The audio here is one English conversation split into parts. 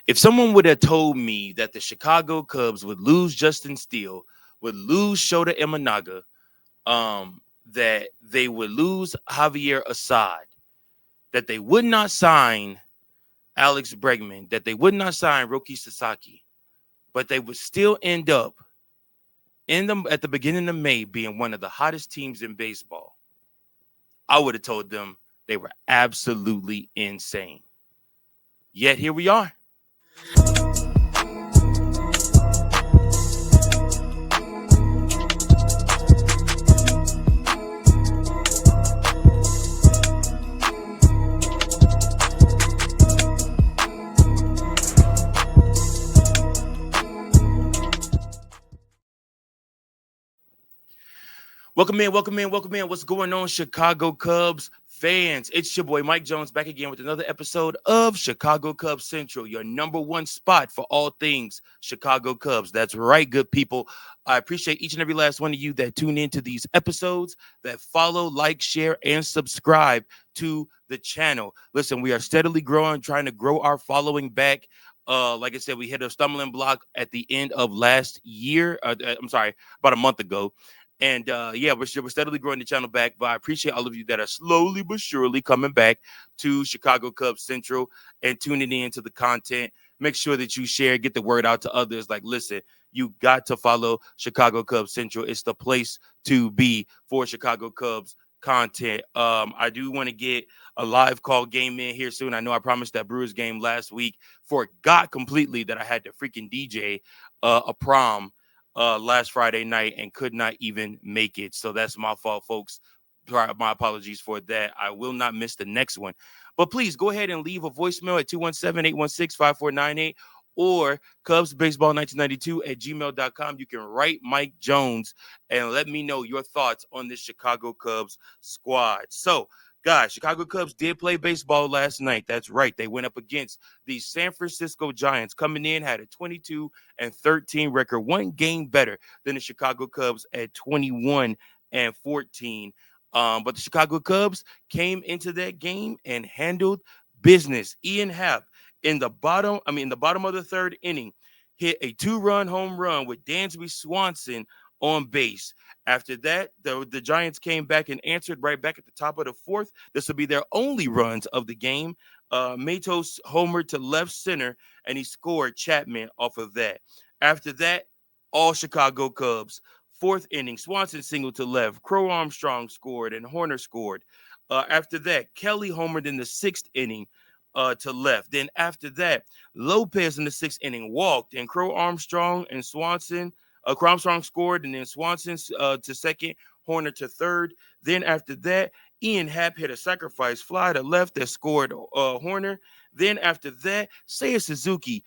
If someone would have told me that the Chicago Cubs would lose Justin Steele, would lose Shota Imanaga, that they would lose Javier Assad, that they would not sign Alex Bregman, that they would not sign Roki Sasaki, but they would still end up at the beginning of May being one of the hottest teams in baseball, I would have told them they were absolutely insane. Yet here we are. Welcome in, welcome in, welcome in. What's going on, Chicago Cubs fans? It's your boy Mike Jones back again with another episode of Chicago Cubs Central, your number one spot for all things Chicago Cubs. That's right, good people. I appreciate each and every last one of you that tune into these episodes, that follow, like, share, and subscribe to the channel. Listen, we are steadily growing, trying to grow our following back. Like I said, we hit a stumbling block at the end of last year. About a month ago. And we're steadily growing the channel back. But I appreciate all of you that are slowly but surely coming back to Chicago Cubs Central and tuning in to the content. Make sure that you share, get the word out to others. Like, listen, you got to follow Chicago Cubs Central. It's the place to be for Chicago Cubs content. I do want to get a live call game in here soon. I know I promised that Brewers game last week. Forgot completely that I had to freaking DJ a prom last Friday night and could not even make it. So that's my fault, folks. My apologies for that. I will not miss the next one. But please go ahead and leave a voicemail at 217-816-5498 or CubsBaseball1992@gmail.com. You can write Mike Jones and let me know your thoughts on this Chicago Cubs squad. So, guys, Chicago Cubs did play baseball last night. That's right. They went up against the San Francisco Giants. Coming in, had a 22-13 record, one game better than the Chicago Cubs at 21-14. But the Chicago Cubs came into that game and handled business. Ian Happ in the bottom of the third inning, hit a 2-run home run with Dansby Swanson on base. After that, the Giants came back and answered right back at the top of the fourth. This will be their only runs of the game. Matos homered to left center, and he scored Chapman off of that. After that, all Chicago Cubs. Fourth inning, Swanson singled to left. Crow Armstrong scored, and Horner scored. After that, Kelly homered in the sixth inning to left. Then after that, Lopez in the sixth inning walked, and Crow Armstrong and Swanson Armstrong scored, and then Swanson to second, Horner to third. Then after that, Ian Happ hit a sacrifice fly to left that scored Horner. Then after that, Seiya Suzuki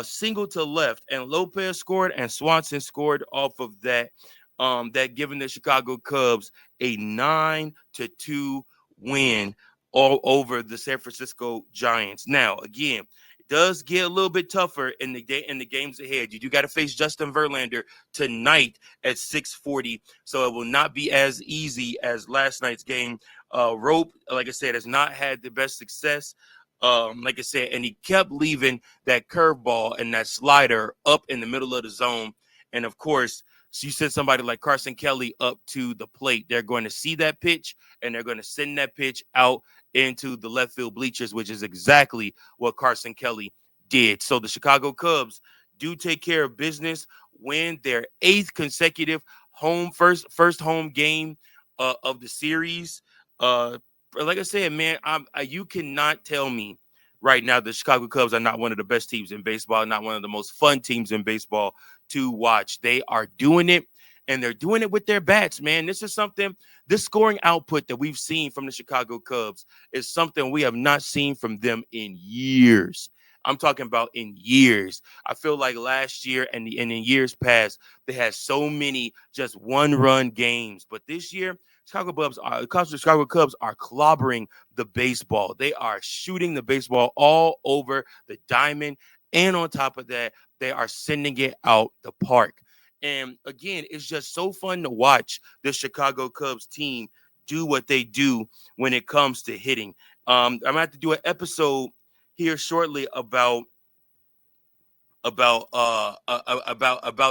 single to left, and Lopez scored, and Swanson scored off of that. That giving the Chicago Cubs a 9-2 win all over the San Francisco Giants. Now, again, does get a little bit tougher in the games ahead. You do got to face Justin Verlander tonight at 6:40, so it will not be as easy as last night's game. Rope, like I said, has not had the best success. Like I said, and he kept leaving that curveball and that slider up in the middle of the zone. And of course, you send somebody like Carson Kelly up to the plate, they're going to see that pitch and they're going to send that pitch out into the left field bleachers, which is exactly what Carson Kelly did. So the Chicago Cubs do take care of business, win their 8th consecutive first home game of the series. Like I said, man, you cannot tell me right now the Chicago Cubs are not one of the best teams in baseball, not one of the most fun teams in baseball to watch. They are doing it, and they're doing it with their bats, man. This scoring output that we've seen from the Chicago Cubs is something we have not seen from them in years. I'm talking about in years. I feel like last year and in years past, they had so many just one-run games. But this year, Chicago Cubs are clobbering the baseball. They are shooting the baseball all over the diamond. And on top of that, they are sending it out the park. And again, it's just so fun to watch the Chicago Cubs team do what they do when it comes to hitting. I'm going to have to do an episode here shortly about about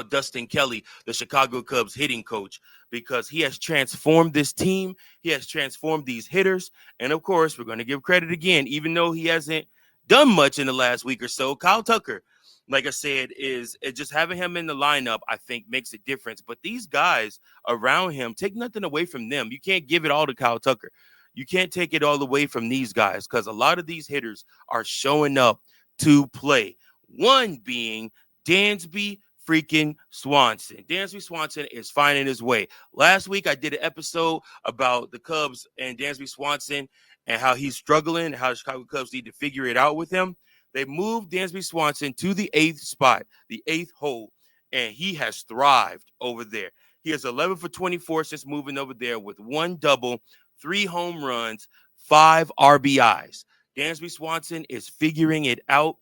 Dustin Kelly, the Chicago Cubs hitting coach, because he has transformed this team. He has transformed these hitters, and of course, we're going to give credit again, even though he hasn't done much in the last week or so. Kyle Tucker, like I said, is just having him in the lineup, I think, makes a difference. But these guys around him, take nothing away from them. You can't give it all to Kyle Tucker. You can't take it all away from these guys, because a lot of these hitters are showing up to play. One being Dansby freaking Swanson. Dansby Swanson is finding his way. Last week, I did an episode about the Cubs and Dansby Swanson and how he's struggling, how the Chicago Cubs need to figure it out with him. They moved Dansby Swanson to the 8th spot, the 8th hole, and he has thrived over there. He has 11 for 24 since moving over there with 1 double, 3 home runs, 5 RBIs. Dansby Swanson is figuring it out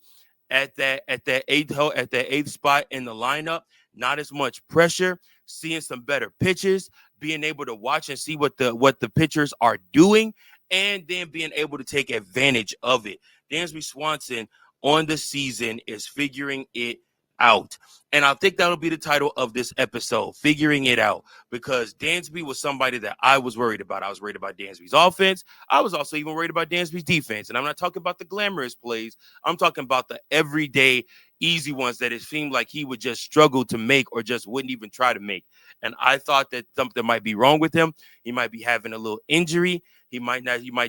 at that eighth spot in the lineup. Not as much pressure, seeing some better pitches, being able to watch and see what the pitchers are doing, and then being able to take advantage of it. Dansby Swanson on the season is figuring it out. And I think that'll be the title of this episode, Figuring It Out, because Dansby was somebody that I was worried about. I was worried about Dansby's offense. I was also even worried about Dansby's defense. And I'm not talking about the glamorous plays. I'm talking about the everyday, easy ones that it seemed like he would just struggle to make or just wouldn't even try to make. And I thought that something might be wrong with him. He might be having a little injury. He might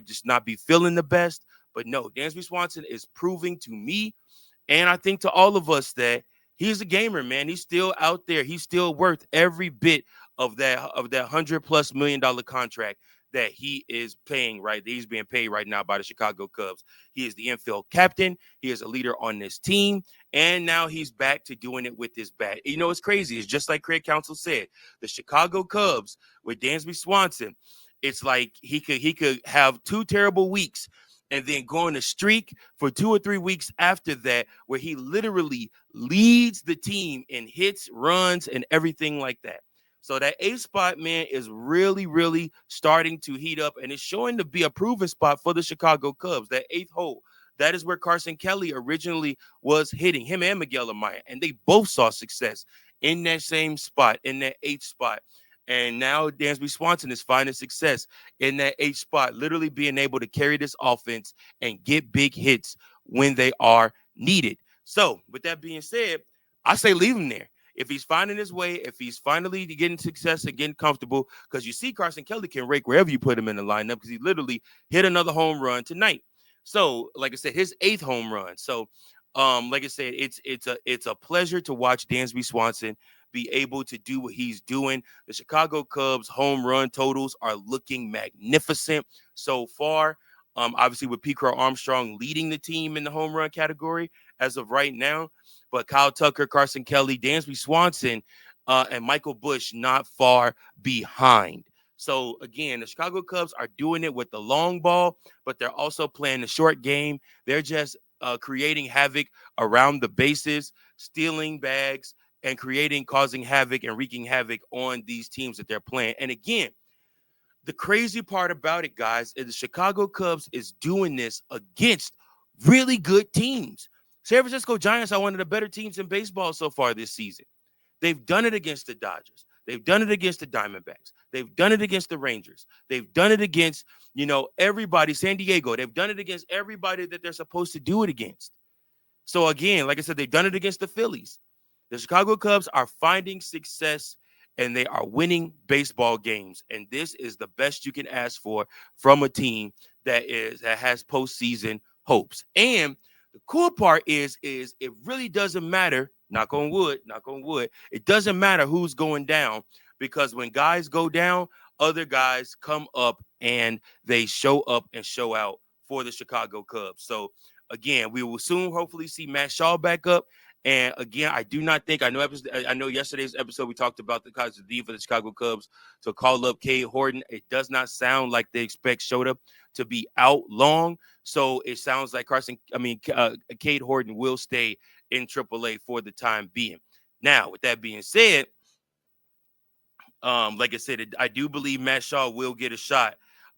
just not be feeling the best. But no, Dansby Swanson is proving to me, and I think to all of us, that he's a gamer, man. He's still out there. He's still worth every bit of that $100+ million contract that he is paying, right? That he's being paid right now by the Chicago Cubs. He is the infield captain. He is a leader on this team. And now he's back to doing it with his bat. You know, it's crazy. It's just like Craig Counsell said. The Chicago Cubs with Dansby Swanson, it's like he could have 2 terrible weeks and then go on a streak for 2 or 3 weeks after that, where he literally leads the team in hits, runs, and everything like that. So that 8th spot, man, is really, really starting to heat up, and it's showing to be a proven spot for the Chicago Cubs. That 8th hole, that is where Carson Kelly originally was hitting, him and Miguel Amaya, and they both saw success in that same spot, in that 8th spot. And now Dansby Swanson is finding success in that 8th spot, literally being able to carry this offense and get big hits when they are needed. So, with that being said, I say leave him there. If he's finding his way, if he's finally getting success and getting comfortable, because you see Carson Kelly can rake wherever you put him in the lineup, because he literally hit another home run tonight. So, like I said, his 8th home run. So, like I said, it's a pleasure to watch Dansby Swanson be able to do what he's doing. The Chicago Cubs home run totals are looking magnificent so far. Obviously, with P. Crow Armstrong leading the team in the home run category as of right now, but Kyle Tucker, Carson Kelly, Dansby Swanson, and Michael Busch not far behind. So again, the Chicago Cubs are doing it with the long ball, but they're also playing the short game. They're just creating havoc around the bases, stealing bags, and causing havoc and wreaking havoc on these teams that they're playing. And again, the crazy part about it, guys, is the Chicago Cubs is doing this against really good teams. San Francisco Giants are one of the better teams in baseball so far this season. They've done it against the Dodgers. They've done it against the Diamondbacks. They've done it against the Rangers. They've done it against, everybody, San Diego. They've done it against everybody that they're supposed to do it against. So again, like I said, they've done it against the Phillies. The Chicago Cubs are finding success, and they are winning baseball games. And this is the best you can ask for from a team that has postseason hopes. And the cool part is it really doesn't matter, knock on wood, it doesn't matter who's going down, because when guys go down, other guys come up and they show up and show out for the Chicago Cubs. So again, we will soon hopefully see Matt Shaw back up. And again, I do not think, I know yesterday's episode we talked about the need for the Chicago Cubs to call up Cade Horton. It does not sound like they expect Shota to be out long. So it sounds like Cade Horton will stay in AAA for the time being. Now, with that being said, like I said, I do believe Matt Shaw will get a shot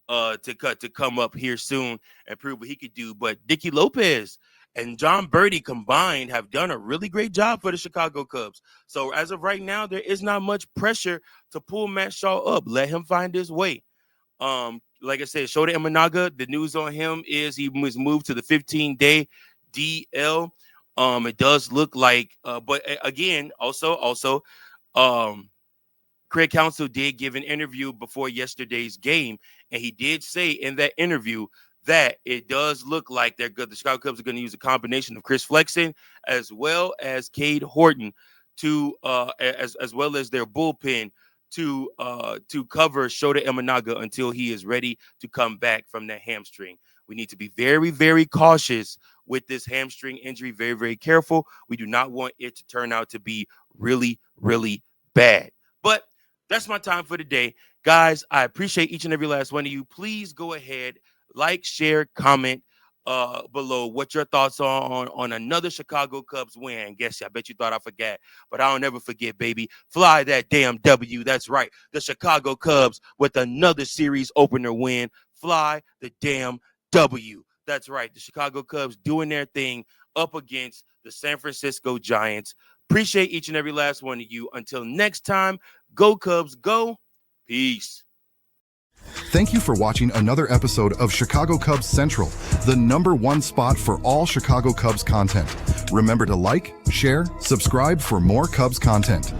to come up here soon and prove what he could do. But Dicky Lopez and John Birdie combined have done a really great job for the Chicago Cubs. So as of right now, there is not much pressure to pull Matt Shaw up. Let him find his way. Like I said, Shota Imanaga, the news on him is he was moved to the 15-day DL. It does look like, but again, also, Craig Counsell did give an interview before yesterday's game, and he did say in that interview that it does look like they're good. The Chicago Cubs are going to use a combination of Chris Flexen as well as Cade Horton to as well as their bullpen to cover Shota Imanaga until he is ready to come back from that hamstring. We need to be very, very cautious with this hamstring injury. Very, very careful. We do not want it to turn out to be really, really bad. But that's my time for today. Guys, I appreciate each and every last one of you. Please go ahead, like, share, comment below what your thoughts are on another Chicago Cubs win. Guess I bet you thought I forgot, but I'll never forget, baby. Fly that damn W. That's right. The Chicago Cubs with another series opener win. Fly the damn W. That's right. The Chicago Cubs doing their thing up against the San Francisco Giants. Appreciate each and every last one of you. Until next time, go Cubs, go. Peace. Thank you for watching another episode of Chicago Cubs Central, the #1 spot for all Chicago Cubs content. Remember to like, share, subscribe for more Cubs content.